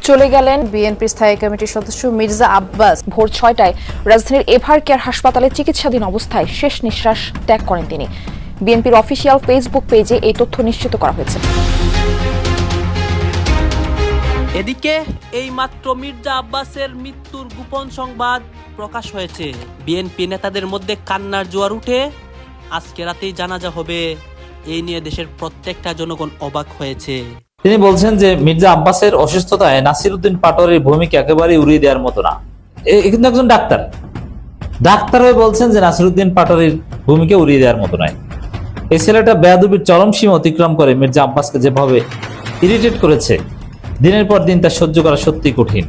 চলে গেলেন বিএনপি স্থায়ী কমিটির সদস্য মির্জা আব্বাস। ভোর ৬টায় রাজধানীর এভার কেয়ার হাসপাতালে চিকিৎসাধীন অবস্থায় শেষ নিঃশ্বাস ত্যাগ করেন তিনি। বিএনপির অফিসিয়াল ফেসবুক পেজে এই তথ্য নিশ্চিত করা হয়েছে। এদিকে এই মাত্র মির্জা আব্বাসের মৃত্যুর গোপন সংবাদ প্রকাশ হয়েছে। বিএনপি নেতাদের মধ্যে কান্নার জোয়ার উঠে আজকে রাতেই জানাজা হবে। এই নিয়ে দেশের প্রত্যেকটা জনগণ অবাক হয়েছে। তিনি বলছেন যে মির্জা আব্বাসের অসুস্থতায় নাসিরউদ্দিন পাটোয়ারির ভূমিকা একেবারে উড়িয়ে দেওয়ার মতো না। কিন্তু একজন ডাক্তার হয়ে বলছেন যে নাসিরউদ্দিন পাটোয়ারির ভূমিকা উড়িয়ে দেওয়ার মতো নয়। এই ছেলেটা বেয়াদবির চরম সীমা অতিক্রম করে মির্জা আব্বাসকে যেভাবে ইরিটেট করেছে, দিনের পর দিন তা সহ্য করা সত্যি কঠিন।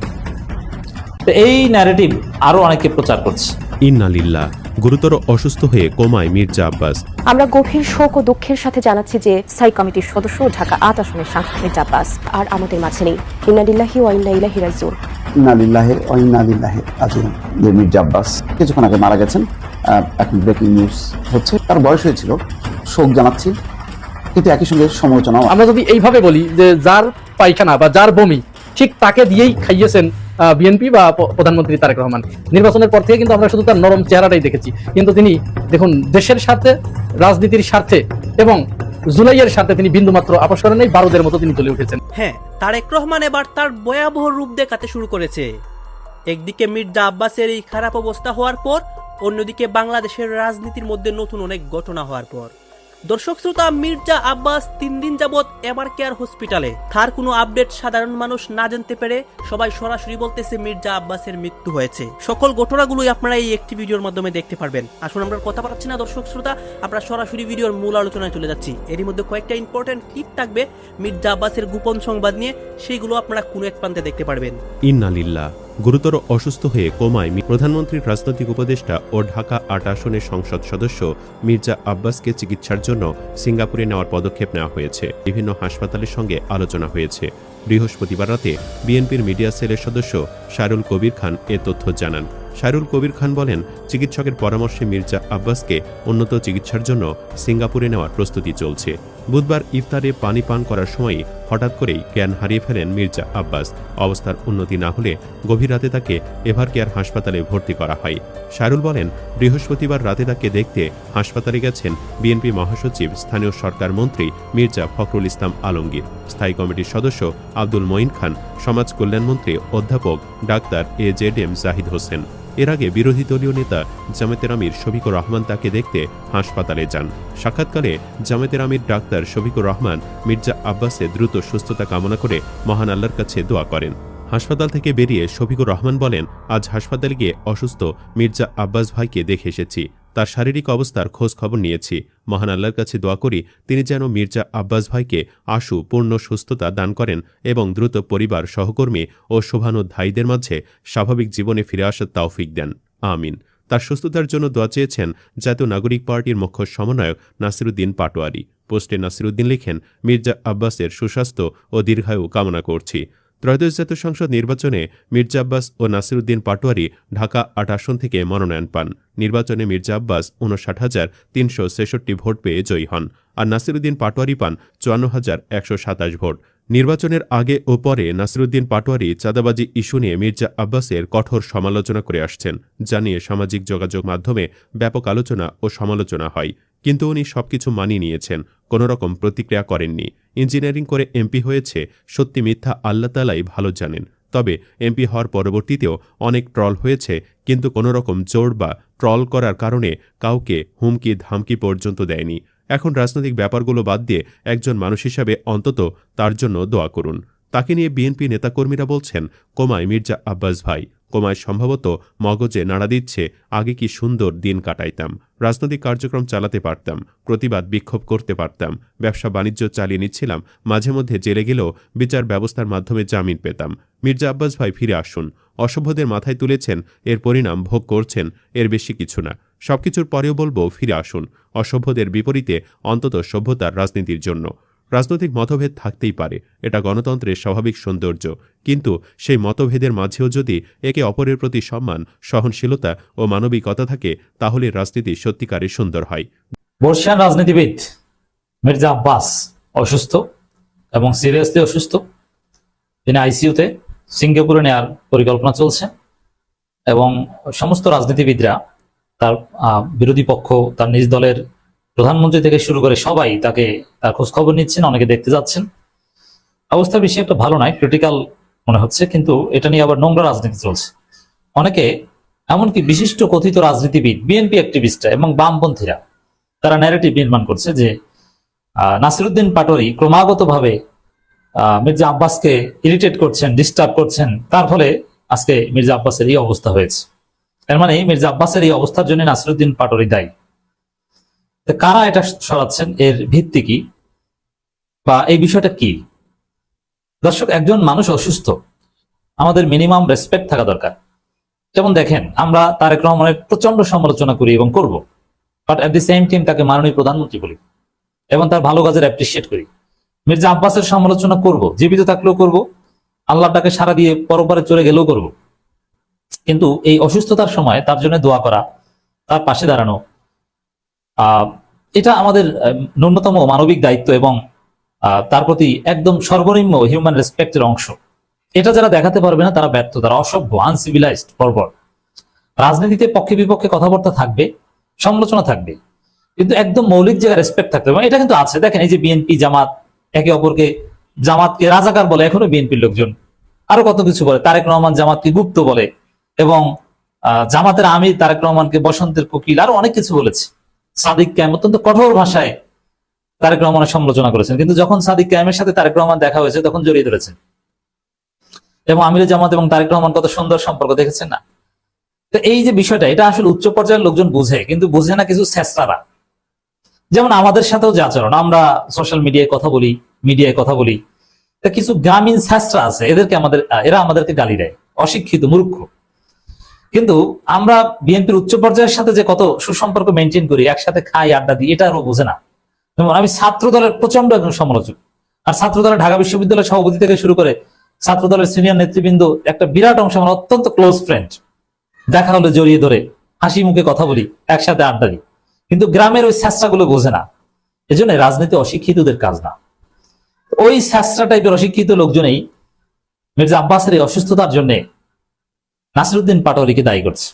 এই ন্যারেটিভ আরো অনেকে প্রচার করছে। ইন্না লিল্লাহ, গুরুতর অসুস্থ হয়ে কোমায় মির্জা আব্বাস। আমরা গভীর শোক ও দুঃখের সাথে জানাচ্ছি যে স্থায়ী কমিটির সদস্য ঢাকা ৮ আসনের সাংসদ মির্জা আব্বাস আর আমাদের মাঝে নেই। ইন্না লিল্লাহি ওয়া ইন্না ইলাইহি রাজিউন। ইন্না লিল্লাহি ওয়া ইন্না ইলাইহি রাজিউন। মির্জা আব্বাস কিছুক্ষণ আগে মারা গেছেন। এখন ব্রেকিং নিউজ হচ্ছে। তার বয়স হয়েছিল, শোক জানাচ্ছি, কিন্তু একই সঙ্গে সমালোচনা। আমরা যদি এইভাবে বলি যে যার পায়খানা বা যার বমি ঠিক তাকে দিয়েই খাইয়েছেন বিএনপি বা প্রধানমন্ত্রী তারেক রহমান। নির্বাচনের পর থেকে কিন্তু আমরা শুধু তার নরম চেহারাটাই দেখেছি, কিন্তু তিনি দেখুন দেশের স্বার্থে, রাজনীতির স্বার্থে এবং জুলাইয়ের স্বার্থে তিনি বিন্দুমাত্র আপোস করেন নাই। বারুদের মতো তিনি চলে উঠেছেন। হ্যাঁ, তারেক রহমান এবার তার ভয়াবহ রূপ দেখাতে শুরু করেছে। একদিকে মির্জা আব্বাসের এই খারাপ অবস্থা হওয়ার পর, অন্যদিকে বাংলাদেশের রাজনীতির মধ্যে নতুন অনেক ঘটনা হওয়ার পর। দর্শক শ্রোতা, মির্জা আব্বাস ৩ দিন যাবৎ এভার কেয়ার হসপিটালে। তার কোনো আপডেট সাধারণ মানুষ না জানতে পেরে সবাই সরাসরি বলতেছে মির্জা আব্বাসের মৃত্যু হয়েছে। সকল ঘটনাগুলোই আপনারা এই একটি ভিডিওর মাধ্যমে দেখতে পারবেন। আসুন আমরা কথা বলাচ্ছি না দর্শক শ্রোতা, আমরা সরাসরি ভিডিওর মূল আলোচনায় চলে যাচ্ছি। এরই মধ্যে কয়েকটা ইম্পর্টেন্ট ক্লিপ থাকবে মির্জা আব্বাসের গোপন সংবাদ নিয়ে, সেইগুলো আপনারা কোনো এক প্রান্তে দেখতে পারবেন। ইন্না লিল্লাহ, গুরুতর অসুস্থ হয়ে কোমায় প্রধানমন্ত্রীর রাজনৈতিক উপদেষ্টা ও ঢাকা ৮ আসনের সংসদ সদস্য মির্জা আব্বাসকে চিকিৎসার জন্য সিঙ্গাপুরে নেওয়ার পদক্ষেপ নেওয়া হয়েছে। বিভিন্ন হাসপাতালের সঙ্গে আলোচনা হয়েছে। বৃহস্পতিবার রাতে বিএনপির মিডিয়া সেলের সদস্য শায়রুল কবির খান এ তথ্য জানান। শায়রুল কবির খান বলেন, চিকিৎসকের পরামর্শে মির্জা আব্বাসকে উন্নত চিকিৎসার জন্য সিঙ্গাপুরে নেওয়ার প্রস্তুতি চলছে। বুধবার ইফতারে পানি পান করার সময় হঠাৎ করেই জ্ঞান হারিয়ে ফেলেন মির্জা আব্বাস। অবস্থার উন্নতি না হলে গভীর রাতে তাকে এভার কেয়ার হাসপাতালে ভর্তি করা হয়। শায়রুল বলেন, বৃহস্পতিবার রাতে তাকে দেখতে হাসপাতালে গেছেন বিএনপি মহাসচিব, স্থানীয় সরকার মন্ত্রী মির্জা ফখরুল ইসলাম আলমগীর, স্থায়ী কমিটির সদস্য আব্দুল মঈন খান, সমাজ কল্যাণমন্ত্রী অধ্যাপক ডাক্তার AJM জাহিদ হোসেন। এর আগে বিরোধী দলীয় নেতা জামায়াতের আমির শফিকুর রহমান তাকে দেখতে হাসপাতালে যান। সাক্ষাৎকারে জামায়াতের আমির ডাক্তার শফিকুর রহমান মির্জা আব্বাসের দ্রুত সুস্থতা কামনা করে মহান আল্লাহর কাছে দোয়া করেন। হাসপাতাল থেকে বেরিয়ে শফিকুর রহমান বলেন, আজ হাসপাতালে গিয়ে অসুস্থ মির্জা আব্বাস ভাইকে দেখে এসেছি। তার শারীরিক অবস্থার খোঁজ খবর নিয়েছি। মহান আল্লাহর কাছে দোয়া করি তিনি যেন মির্জা আব্বাস ভাইকে আশু পূর্ণ সুস্থতা দান করেন এবং দ্রুত পরিবার, সহকর্মী ও শুভানুধ্যায়ীদের মাঝে স্বাভাবিক জীবনে ফিরে আসার তৌফিক দেন। আমিন। তার সুস্থতার জন্য দোয়া চেয়েছেন জাতীয় নাগরিক পার্টির মুখ্য সমন্বয়ক নাসিরউদ্দিন পাটোয়ারি। পোস্টে নাসিরউদ্দিন লিখেন, মির্জা আব্বাসের সুস্বাস্থ্য ও দীর্ঘায়ু কামনা করছি। ত্রয়োদশ জাতীয় সংসদ নির্বাচনে মির্জা আব্বাস ও নাসিরউদ্দিন পাটোয়ারি ঢাকা ৮ আসন থেকে মনোনয়ন পান। নির্বাচনে মির্জা আব্বাস ৫৯,৩৬৬ ভোট পেয়ে জয়ী হন, আর নাসিরউদ্দিন পাটোয়ারি পান ৫৪,১২৭ ভোট। নির্বাচনের আগে ও পরে নাসিরউদ্দিন পাটোয়ারি চাঁদাবাজি ইস্যু নিয়ে মির্জা আব্বাসের কঠোর সমালোচনা করে আসছেন, যা নিয়ে সামাজিক যোগাযোগ মাধ্যমে ব্যাপক আলোচনা ও সমালোচনা হয়। কিন্তু উনি সবকিছু মানিয়ে নিয়েছেন, কোনোরকম প্রতিক্রিয়া করেননি। ইঞ্জিনিয়ারিং করে এমপি হয়েছে, সত্যি মিথ্যা আল্লাহ তাআলাই ভালো জানেন। তবে এমপি হওয়ার পরবর্তীতেও অনেক ট্রল হয়েছে, কিন্তু কোনোরকম জোর বা ট্রল করার কারণে কাউকে হুমকি ধামকি পর্যন্ত দেয়নি। এখন রাজনৈতিক ব্যাপারগুলো বাদ দিয়ে একজন মানুষ হিসাবে অন্তত তার জন্য দোয়া করুন। তাকে নিয়ে বিএনপি নেতাকর্মীরা বলছেন, কোমায় মির্জা আব্বাস ভাই, কোমায় সম্ভবত মগজে নাড়া দিচ্ছে, আগে কি সুন্দর দিন কাটাইতাম, রাজনৈতিক কার্যক্রম চালাতে পারতাম, প্রতিবাদ বিক্ষোভ করতে পারতাম, ব্যবসা বাণিজ্য চালিয়ে নিচ্ছিলাম, মাঝে মধ্যে জেলে গেলেও বিচার ব্যবস্থার মাধ্যমে জামিন পেতাম। মির্জা আব্বাস ভাই ফিরে আসুন। অসভ্যদের মাথায় তুলেছেন, এর পরিণাম ভোগ করছেন, এর বেশি কিছু না। সবকিছুর পরেও বলবো, ফিরে আসুন অসভ্যদের বিপরীতে, অন্তত সভ্যতার রাজনীতির জন্য। রাজনৈতিক মতভেদ থাকতেই পারে, এটা গণতন্ত্রের স্বাভাবিক সৌন্দর্য, কিন্তু সেই মতভেদের মাঝেও যদি একে অপরের প্রতি সম্মান, সহনশীলতা ও মানবিকতা থাকে, তাহলে রাজনীতি সত্যিকারে সুন্দর হয়। বর্ষিয়ান রাজনীতিবিদ মির্জা আব্বাস অসুস্থ এবং সিরিয়াসলি অসুস্থ। তিনি আইসিইউতে। সিঙ্গাপুরে নেওয়ার পরিকল্পনা চলছে এবং সমস্ত রাজনীতিবিদরা তার বিরোধী পক্ষ, তার নিজ দলের প্রধানমন্ত্রী থেকে শুরু করে সবাই তার খোঁজ খবর নিচ্ছেন, অনেকে দেখতে যাচ্ছেন। অবস্থা বেশি একটা ভালো নয়, ক্রিটিক্যাল মনে হচ্ছে, কিন্তু এটা নিয়ে আবার নোংরা রাজনীতি চলছে। অনেকে, এমনকি বিশিষ্ট কথিত রাজনীতিবিদ, বিএনপি অ্যাক্টিভিস্টরা এবং বামপন্থীরা, তারা ন্যারেটিভ নির্মাণ করছে যে নাসিরুদ্দিন পাটোয়ারি ক্রমাগতভাবে মির্জা আব্বাসকে ইরিটেট করছেন, ডিস্টার্ব করছেন, তার ফলে আজকে মির্জা আব্বাসের এই অবস্থা হয়েছে। এর মানে মির্জা আব্বাসের এই অবস্থার জন্য নাসিরুদ্দিন পাটোয়ারি দায়ী। কারা এটা সরাচ্ছেন, এর ভিত্তি কি বা এই বিষয়টা কি? দর্শক, একজন মানুষ অসুস্থ, আমাদের মিনিমাম রেসপেক্ট থাকা দরকার। যেমন দেখেন, আমরা তারেক রহমানের প্রচন্ড সমালোচনা করি এবং করব, but at the same time তাকে মাননীয় প্রধানমন্ত্রী বলি এবং তার ভালো কাজের অ্যাপ্রিসিয়েট করি। মির্জা আব্বাসের সমালোচনা করব, জীবিত থাকলেও করব, আল্লাহ তাকে সারা দিয়ে পরপারে চলে গেলেও করব। কিন্তু এই অসুস্থতার সময় তার জন্য দোয়া করা, তার পাশে দাঁড়ানো, এটা আমাদের ন্যূনতম মানবিক দায়িত্ব এবং তার প্রতি একদম সর্বনিম্ন হিউম্যান রেসপেক্টের অংশ। এটা যারা দেখাতে পারবে না তারা ব্যর্থ, তারা অসভ্য, আনসিভিলাইজড, বর্বর। রাজনীতিতে পক্ষে বিপক্ষে কথাবার্তা থাকবে, সমালোচনা থাকবে, কিন্তু একদম মৌলিক জায়গায় রেসপেক্ট থাকতে হবে। এটা কিন্তু আছে। দেখেন, এই যে বিএনপি জামাত একে অপরকে, জামাতকে রাজাকার বলে এখনো বিএনপির লোকজন, আরো কত কিছু বলে। তারেক রহমান জামাতকে গুপ্ত বলে এবং জামাতের আমির তারেক রহমানকে বসন্তের কোকিল, আরো অনেক কিছু বলেছে। সাদিক কায়েম অত্যন্ত কঠোর ভাষায় তারেক রহমানের সমালোচনা করেছেন, কিন্তু যখন সাদিক কায়েমের সাথে তারেক রহমান দেখা হয়েছে তখন জড়িয়ে ধরেছেন। এবং আমিরের জামাত এবং তারেক রহমান কত সুন্দর সম্পর্ক, দেখেছেন না? তো এই যে বিষয়টা, এটা আসলে উচ্চ পর্যায়ের লোকজন বুঝে, কিন্তু বুঝে না কিছু ছেঁচড়ারা। যেমন আমাদের সাথেও যে আচরণ, আমরা সোশ্যাল মিডিয়ায় কথা বলি, মিডিয়ায় কথা বলি, তা কিছু গ্রামীণ ছেঁচড়া আছে, এরা আমাদেরকে গালি দেয়, অশিক্ষিত, মূর্খ। কিন্তু আমরা বিএনপির উচ্চ পর্যায়ের সাথে যে কত সুসম্পর্ক মেনটেন করি, একসাথে খাই, আড্ডা দিই, এটা আরো বোঝে না। যেমন আমি ছাত্র দলের প্রচন্ড একজন সমালোচক, আর ছাত্র দলের ঢাকা বিশ্ববিদ্যালয়ের সভাপতি থেকে শুরু করে ছাত্র দলের সিনিয়র নেতৃবৃন্দ একটা বিরাট অংশ আমার অত্যন্ত ক্লোজ ফ্রেন্ড। দেখা হলে জড়িয়ে ধরে হাসি মুখে কথা বলি, একসাথে আড্ডা দিই, কিন্তু গ্রামের ওই ছেঁচড়াগুলো বোঝে না। এজন্য রাজনীতি অশিক্ষিতদের কাজ না। ওই ছেঁচড়া টাইপের অশিক্ষিত লোকজনেই মির্জা আব্বাসের এই অসুস্থতার জন্য নাসিরুদ্দিন পাটোয়ারিকে দায়ী করছে।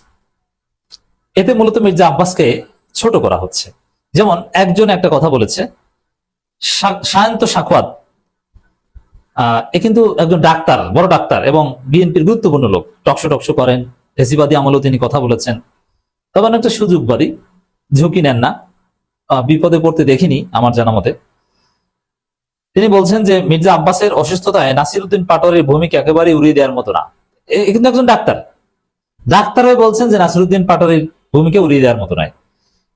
এতে মূলত মির্জা আব্বাসকে ছোট করা হচ্ছে। যেমন একজন একটা কথা বলেছে, সায়ন্ত সাখওয়াত, এ কিন্তু একজন ডাক্তার, বড় ডাক্তার এবং বিএনপির গুরুত্বপূর্ণ লোক, টকশো করেন, ফেসিবাদী আমলেও তিনি কথা বলেছেন। তবে একটা সুযোগবাদী, ঝুঁকি নেন না, বিপদে পড়তে দেখিনি আমার জানা মতে। তিনি বলছেন যে মির্জা আব্বাসের অসুস্থতায় নাসিরুদ্দিন পাটোয়ারির ভূমিকা একেবারেই উড়িয়ে দেওয়ার মতো না। কিন্তু একজন ডাক্তার হয়ে বলছেন যে নাসিরুদ্দিন পাটোয়ারির ভূমিকা উড়িয়ে দেওয়ার মতো নয়।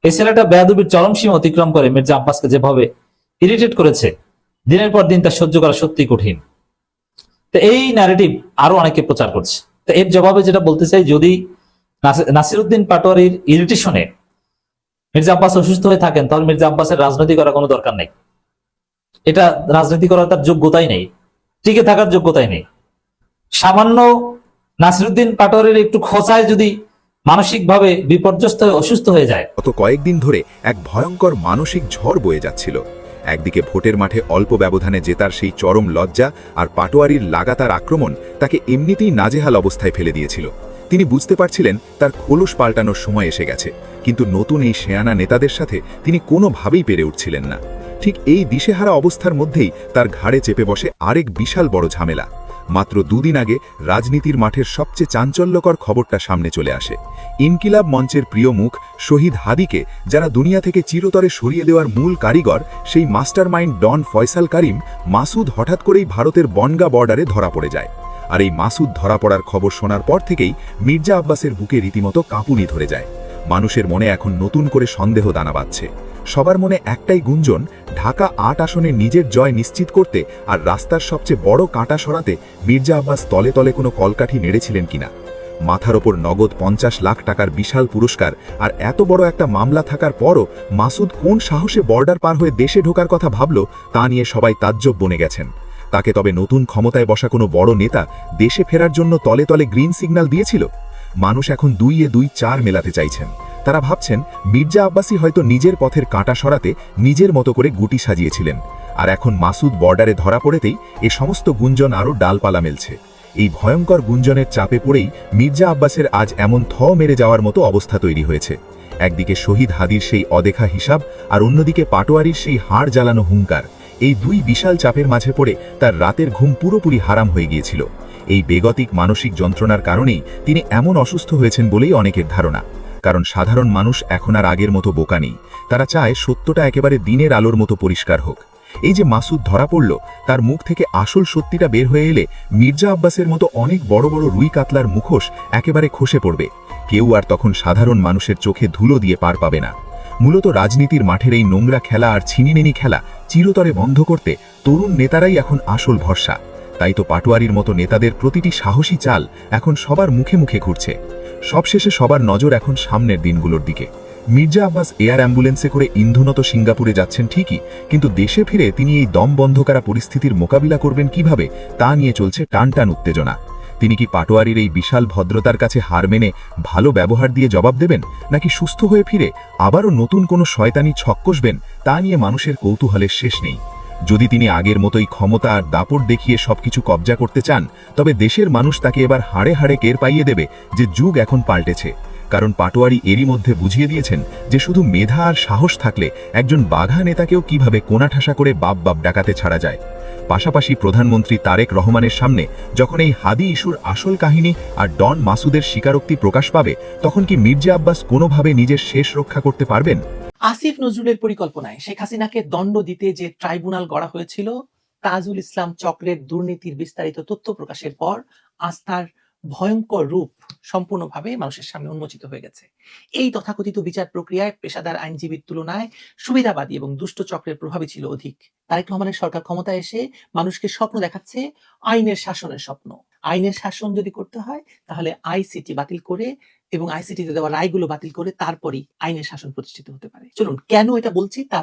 এই ছেলেটা বেয়াদবির চরম সীমা অতিক্রম করে মির্জা আব্বাসকে যেভাবে ইরিটেট করেছে, দিনের পর দিন তা সহ্য করা সত্যি কঠিন। তো এই ন্যারেটিভ আরো অনেকে প্রচার করছে। তো এর জবাবে যেটা বলতে চাই, যদি নাসিরুদ্দিন পাটোয়ারির ইরিটেশনে মির্জা আব্বাস অসুস্থ হয়ে থাকেন, তাহলে মির্জা আব্বাসের রাজনীতি করার কোনো দরকার নেই। এটা রাজনীতি করার তার যোগ্যতাই নেই, টিকে থাকার যোগ্যতাই নেই। সামান্য নাসিরুদ্দিন পাটোয়ারির একটু খোঁচায় যদি মানসিকভাবে বিপর্যস্ত হয়ে অসুস্থ হয়ে যায়। গত কয়েকদিন ধরে এক ভয়ঙ্কর মানসিক ঝড় বয়ে যাচ্ছিল। একদিকে ভোটের মাঠে অল্প ব্যবধানে জেতার সেই চরম লজ্জা, আর পাটোয়ারির লাগাতার আক্রমণ তাকে এমনিতেই নাজেহাল অবস্থায় ফেলে দিয়েছিল। তিনি বুঝতে পারছিলেন তার খোলস পাল্টানোর সময় এসে গেছে, কিন্তু নতুন এই শেয়ানা নেতাদের সাথে তিনি কোনোভাবেই পেরে উঠছিলেন না। ঠিক এই দিশেহারা অবস্থার মধ্যেই তার ঘাড়ে চেপে বসে আরেক বিশাল বড় ঝামেলা। মাত্র দুদিন আগে রাজনীতির মাঠের সবচেয়ে চাঞ্চল্যকর খবরটা সামনে চলে আসে। ইনকিলাব মঞ্চের প্রিয় মুখ শহীদ হাদিকে যারা দুনিয়া থেকে চিরতরে সরিয়ে দেওয়ার মূল কারিগর, সেই মাস্টারমাইন্ড ডন ফয়সাল কারিম মাসুদ হঠাৎ করেই ভারতের বনগা বর্ডারে ধরা পড়ে যায়। আর এই মাসুদ ধরা পড়ার খবর শোনার পর থেকেই মির্জা আব্বাসের বুকে রীতিমতো কাঁপুনি ধরে যায়। মানুষের মনে এখন নতুন করে সন্দেহ দানা বাঁধছে। সবার মনে একটাই গুঞ্জন, ঢাকা ৮ আসনে নিজের জয় নিশ্চিত করতে আর রাস্তার সবচেয়ে বড় কাঁটা সরাতে মির্জা আব্বাস তলে তলে কোনো কলকাঠি নেড়েছিলেন কিনা। মাথার ওপর নগদ ৫০ লাখ টাকার বিশাল পুরস্কার আর এত বড় একটা মামলা থাকার পরও মাসুদ কোন সাহসে বর্ডার পার হয়ে দেশে ঢোকার কথা ভাবল, তা নিয়ে সবাই তাজ্জব বনে গেছেন। তাকে তবে নতুন ক্ষমতায় বসা কোনো বড় নেতা দেশে ফেরার জন্য তলে তলে গ্রিন সিগন্যাল দিয়েছিল? মানুষ এখন ২-এ ২ ৪ মেলাতে চাইছেন। তারা ভাবছেন মির্জা আব্বাসী হয়তো নিজের পথের কাঁটা সরাতে নিজের মতো করে গুটি সাজিয়েছিলেন, আর এখন মাসুদ বর্ডারে ধরা পড়েতেই এ সমস্ত গুঞ্জন আরও ডালপালা মেলছে। এই ভয়ঙ্কর গুঞ্জনের চাপে পড়েই মির্জা আব্বাসের আজ এমন মেরে যাওয়ার মতো অবস্থা তৈরি হয়েছে। একদিকে শহীদ হাদির সেই অদেখা হিসাব, আর অন্যদিকে পাটোয়ারির সেই হাড় জ্বালানো হুঙ্কার। এই দুই বিশাল চাপের মাঝে পড়ে তার রাতের ঘুম পুরোপুরি হারাম হয়ে গিয়েছিল। এই বেগতিক মানসিক যন্ত্রণার কারণেই তিনি এমন অসুস্থ হয়েছেন বলেই অনেকের ধারণা। কারণ সাধারণ মানুষ এখন আর আগের মতো বোকা নেই, তারা চায় সত্যটা একেবারে দিনের আলোর মতো পরিষ্কার হোক। এই যে মাসুদ ধরা পড়ল, তার মুখ থেকে আসল সত্যিটা বের হয়ে এলে মির্জা আব্বাসের মতো অনেক বড় বড় রুই কাতলার মুখোশ একেবারে খসে পড়বে। কেউ আর তখন সাধারণ মানুষের চোখে ধুলো দিয়ে পার পাবে না। মূলত রাজনীতির মাঠের এই নোংরা খেলা আর ছিনিনেনি খেলা চিরতরে বন্ধ করতে তরুণ নেতারাই এখন আসল ভরসা। তাই তো পাটোয়ারির মতো নেতাদের প্রতিটি সাহসী চাল এখন সবার মুখে মুখে ঘুরছে। সবশেষে সবার নজর এখন সামনের দিনগুলোর দিকে। মির্জা আব্বাস এয়ার অ্যাম্বুলেন্সে করে ইন্ধনত সিঙ্গাপুরে যাচ্ছেন ঠিকই, কিন্তু দেশে ফিরে তিনি এই দম বন্ধ করা পরিস্থিতির মোকাবিলা করবেন কিভাবে তা নিয়ে চলছে টানটান উত্তেজনা। তিনি কি পাটোয়ারির এই বিশাল ভদ্রতার কাছে হার মেনে ভালো ব্যবহার দিয়ে জবাব দেবেন, নাকি সুস্থ হয়ে ফিরে আবারও নতুন কোনো শয়তানি ছক কষবেন তা নিয়ে মানুষের কৌতূহলের শেষ নেই। যদি তিনি আগের মতোই ক্ষমতা আর দাপট দেখিয়ে সবকিছু কবজা করতে চান, তবে দেশের মানুষ তাকে এবার হাড়ে হাড়ে টের পাইয়ে দেবে যে যুগ এখন পাল্টেছে। কারণ পাটোয়ারি এরই মধ্যে বুঝিয়ে দিয়েছেন যে শুধু মেধা আর সাহস থাকলে একজন বাঘা নেতাকেও কিভাবে কোণাঠাসা করে বাপ বাপ ডাকাতে ছাড়া যায়। পাশাপাশি প্রধানমন্ত্রী তারেক রহমানের সামনে যখন এই হাদি ইস্যুর আসল কাহিনী আর ডন মাসুদের স্বীকারোক্তি প্রকাশ পাবে, তখন কি মির্জা আব্বাস কোনোভাবে নিজের শেষ রক্ষা করতে পারবেন? আসিফ নজরুলের পরিকল্পনায় শেখ হাসিনাকে দণ্ড দিতে যে ট্রাইব্যুনাল গড়া হয়েছিল, তাজুল ইসলাম চক্রের দুর্নীতির বিস্তারিত তথ্য প্রকাশের পর আজ তার ভয়ঙ্কর রূপ সম্পূর্ণভাবে মানুষের সামনে উন্মোচিত হয়ে গেছে। এই তথাকথিত বিচার প্রক্রিয়ায় পেশাদার আইনজীবীর তুলনায় সুবিধাবাদী এবং দুষ্ট চক্রের প্রভাবই ছিল অধিক। তারেক রহমানের সরকার ক্ষমতায় এসে মানুষকে স্বপ্ন দেখাচ্ছে আইনের শাসনের স্বপ্ন। আইনের শাসন যদি করতে হয় তাহলে আইসিটি বাতিল করে এবং আইসিটিতে দেওয়া রায়গুলো বাতিল করে তারপরই আইনের শাসন প্রতিষ্ঠিত হতে পারে। চলুন, কেন এটা বলছি তা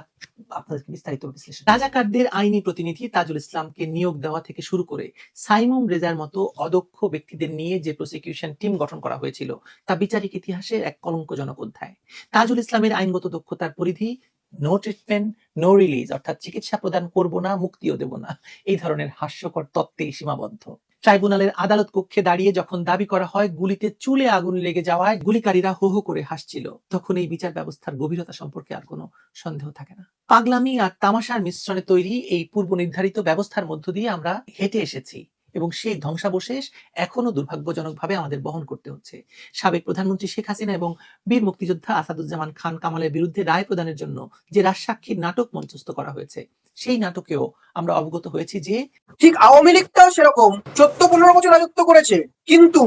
আপনাদেরকে বিস্তারিত বিশ্লেষণ। রাজাকারদের আইনি প্রতিনিধি তাজুল ইসলামকে নিয়োগ দেওয়া থেকে শুরু করে সাইমুম রেজার মতো অদক্ষ ব্যক্তিদের নিয়ে যে প্রসিকিউশন টিম গঠন করা হয়েছিল তা বিচারিক ইতিহাসের এক কলঙ্কজনক অধ্যায়। তাজুল ইসলামের আইনগত দক্ষতার পরিধি নো ট্রিটমেন্ট নো রিলিজ, অর্থাৎ চিকিৎসা প্রদান করব না, মুক্তিও দেব না, এই ধরনের হাস্যকর তত্ত্বেই সীমাবদ্ধ। ট্রাইব্যুনালের আদালত কক্ষে দাঁড়িয়ে যখন দাবি করা হয় গুলিতে চুলে আগুন লেগে যাওয়ায় গুলিকারীরা হো হো করে হাসছিল, তখন এই বিচার ব্যবস্থার গভীরতা সম্পর্কে আর কোনো সন্দেহ থাকে না। পাগলামি আর তামাশার মিশ্রণে তৈরি এই পূর্ব নির্ধারিত ব্যবস্থার মধ্য দিয়ে আমরা হেঁটে এসেছি এবং সেই ধ্বংসাবশেষ এখনো দুর্ভাগ্যজনকভাবে আমাদের বহন করতে হচ্ছে। সাবেক প্রধানমন্ত্রী শেখ হাসিনা এবং বীর মুক্তিযোদ্ধা আসাদুজ্জামান খান কামালের বিরুদ্ধে রায় প্রদানের জন্য যে রাজসাক্ষীর নাটক মঞ্চস্থ করা হয়েছে, সেই নাটকেও আমরা অবগত হয়েছি যে ঠিক আওয়ামী লীগটাও সেরকম 14-15 বছর রাজত্ব করেছে, কিন্তু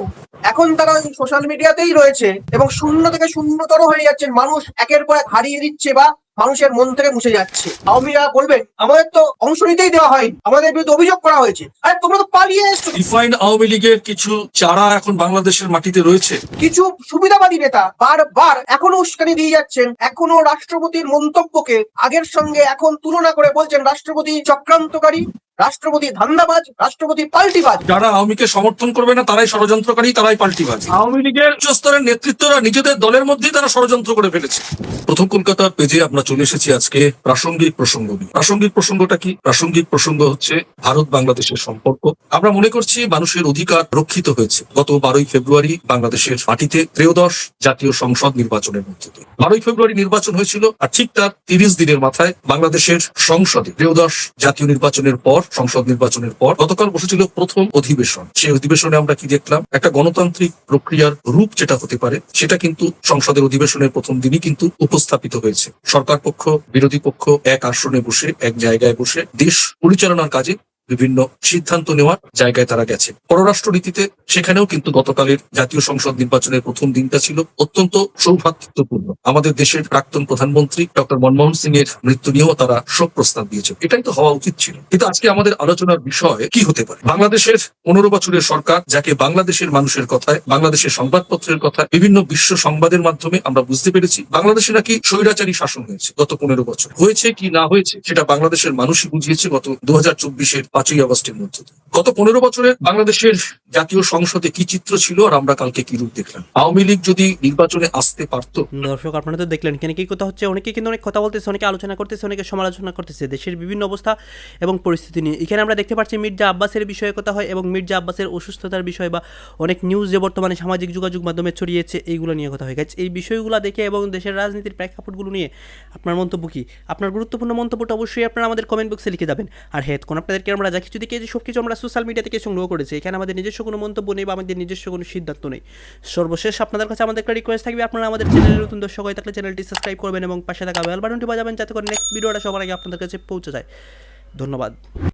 এখন তারা সোশ্যাল মিডিয়াতেই রয়েছে এবং শূন্য থেকে শূন্যতর হয়ে যাচ্ছেন। মানুষ একের পর এক হারিয়ে দিচ্ছে বা মানুষের মন থেকে মুছে যাচ্ছে। আওয়ামীরা বলবেন আমাদের তো অংশ নিতেই দেওয়া হয়নি, আমাদের বিরুদ্ধে অভিযোগ করা হয়েছে। আরে তোমরা তো পালিয়ে এসছো। ডিফাইন্ড আওয়ামী লীগের কিছু চারা এখন বাংলাদেশের মাটিতে রয়েছে। কিছু সুবিধাবাদী নেতা বারবার এখনো উস্কানি দিয়ে যাচ্ছেন, এখনো রাষ্ট্রপতির মন্তব্যকে আগের সঙ্গে এখন তুলনা করে বলছেন রাষ্ট্রপতি চক্রান্তকারী, রাষ্ট্রপতি ধান্দাবাজ, রাষ্ট্রপতি পাল্টিবাজ। যারা আওয়ামীকে সমর্থন করবে না তারাই ষড়যন্ত্রকারী, তারাই পাল্টিবাজ। আওয়ামী লীগের উচ্চস্তরের নেতৃত্বরা নিজেদের দলের মধ্যেই তারা ষড়যন্ত্র করে ফেলেছে। প্রথম কলকাতার পেজে আমরা চলে এসেছি আজকে প্রাসঙ্গিক প্রসঙ্গ নিয়ে। প্রাসঙ্গিক প্রসঙ্গটা কি? প্রাসঙ্গিক প্রসঙ্গ হচ্ছে ভারত বাংলাদেশের সম্পর্ক। আমরা মনে করছি মানুষের অধিকার রক্ষিত হয়েছে গত 12ই ফেব্রুয়ারি বাংলাদেশের মাটিতে ত্রয়োদশ জাতীয় সংসদ নির্বাচনের মধ্যে দিয়ে। 12ই ফেব্রুয়ারি নির্বাচন হয়েছিল, আর ঠিক তার 30 দিনের মাথায় বাংলাদেশের সংসদে ত্রয়োদশ জাতীয় নির্বাচনের পর, সংসদ নির্বাচনের পর গতকাল বসেছিল প্রথম অধিবেশন। সেই অধিবেশনে আমরা কি দেখলাম? একটা গণতান্ত্রিক প্রক্রিয়ার রূপ যেটা হতে পারে সেটা কিন্তু সংসদের অধিবেশনের প্রথম দিনই কিন্তু উপস্থাপিত হয়েছে। সরকার পক্ষ বিরোধী পক্ষ এক আসনে বসে, এক জায়গায় বসে দেশ পরিচালনার কাজে বিভিন্ন সিদ্ধান্ত নেওয়ার জায়গায় তারা গেছে। পররাষ্ট্র নীতিতে সেখানেও কিন্তু গতকালের জাতীয় সংসদ নির্বাচনের প্রথম দিনটা ছিল অত্যন্ত সৌভাতৃত্বপূর্ণ। আমাদের দেশের প্রাক্তন প্রধানমন্ত্রী ডক্টর মনমোহন সিং এর মৃত্যু নিয়েও তারা শোক প্রস্তাব দিয়েছে। এটাই তো হওয়া উচিত ছিল। কিন্তু আজকে আমাদের আলোচনার বিষয় কি হতে পারে? বাংলাদেশের 15 বছরের সরকার, যাকে বাংলাদেশের মানুষের কথায়, বাংলাদেশের সংবাদপত্রের কথায়, বিভিন্ন বিশ্ব সংবাদের মাধ্যমে আমরা বুঝতে পেরেছি বাংলাদেশে নাকি স্বৈরাচারী শাসন হয়েছে গত 15 বছর। হয়েছে কি না হয়েছে সেটা বাংলাদেশের মানুষই বুঝিয়েছে গত 2024-এর 5ই আগস্টের মধ্যে দিয়ে। গত 15 বছরে বাংলাদেশের জাতীয় সংসদে কি চিত্র ছিল আর আমরা কালকে কি রূপ দেখলাম। আওয়ামী লীগ যদি নির্বাচনে আসতে পারতো। দর্শক আপনারা তো দেখলেন কেন কি কথা হচ্ছে, অনেকে কিন্তু অনেক কথা বলতেছে, অনেকে আলোচনা করতেছে, অনেকে সমালোচনা করতেছে দেশের বিভিন্ন অবস্থা এবং পরিস্থিতি নিয়ে। এখানে আমরা দেখতে পাচ্ছি মির্জা আব্বাসের বিষয়ে কথা হয় এবং মির্জা আব্বাসের অসুস্থতার বিষয় বা অনেক নিউজ যে বর্তমানে সামাজিক যোগাযোগ মাধ্যমে ছড়িয়েছে এইগুলো নিয়ে কথা হয়। এই বিষয়গুলো দেখে এবং দেশের রাজনীতির প্রেক্ষাপটগুলো নিয়ে আপনার মন্তব্য কি? আপনার গুরুত্বপূর্ণ মন্তব্যটা অবশ্যই আপনারা আমাদের কমেন্ট বক্সে লিখে যাবেন। আর হ্যাঁ, কোন আপনাদেরকে আমরা যা কিছু দেখে যে সব কিছু আমরা সোশ্যাল মিডিয়া থেকে সংগ্রহ করেছি, এখানে আমাদের নিজস্ব কোনো মন্তব্য নেই বা আমাদের নিজস্ব কোনো সিদ্ধান্ত নেই। সর্বশেষ আপনাদের কাছে আমাদের একটা রিকোয়েস্ট থাকবে, আপনারা আমাদের চ্যানেলের নতুন দর্শক হয়ে থাকলে চ্যানেলটি সাবস্ক্রাইব করবেন এবং পাশে থাকা বেল বাটনটি বাজাবেন যাতে করে নেক্সট ভিডিওটা সবার আগে আপনাদের কাছে পৌঁছে যায়। ধন্যবাদ।